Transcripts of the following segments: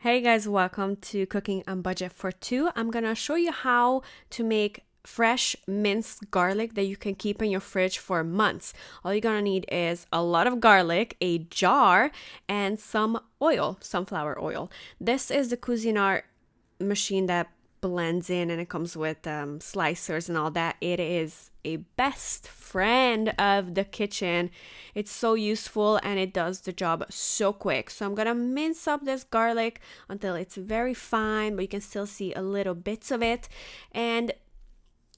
Hey guys, welcome to Cooking on Budget for Two. I'm gonna show you how to make fresh minced garlic that you can keep in your fridge for months. All you're gonna need is a lot of garlic, a jar, and some oil, sunflower oil. This is the Cuisinart machine that blends in and it comes with slicers and all that. It is a best friend of the kitchen. It's so useful and it does the job so quick. So I'm gonna mince up this garlic until it's very fine, but you can still see a little bits of it. And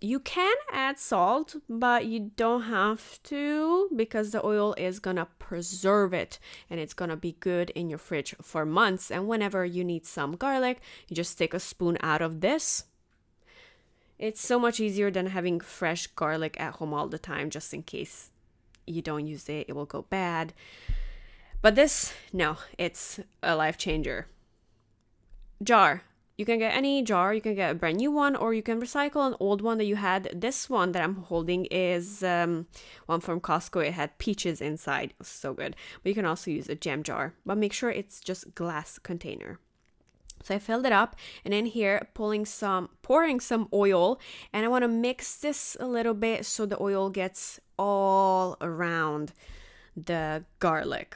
you can add salt, but you don't have to because the oil is gonna preserve it and it's gonna be good in your fridge for months. And whenever you need some garlic, you just take a spoon out of this. It's so much easier than having fresh garlic at home all the time, just in case you don't use it, it will go bad. But this, no, it's a life changer. Jar. You can get any jar, you can get a brand new one, or you can recycle an old one that you had. This one that I'm holding is one from Costco. It had peaches inside. It was so good. But you can also use a jam jar, but make sure it's just glass container. So I filled it up, and in here pouring some oil, and I want to mix this a little bit so the oil gets all around the garlic.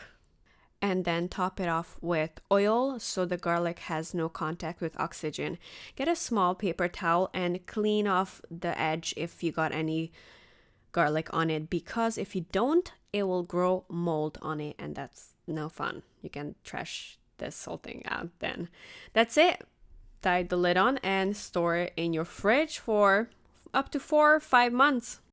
And then top it off with oil so the garlic has no contact with oxygen. Get a small paper towel and clean off the edge if you got any garlic on it, because if you don't, it will grow mold on it and that's no fun. You can trash this whole thing out then. That's it. Tie the lid on and store it in your fridge for up to 4 or 5 months.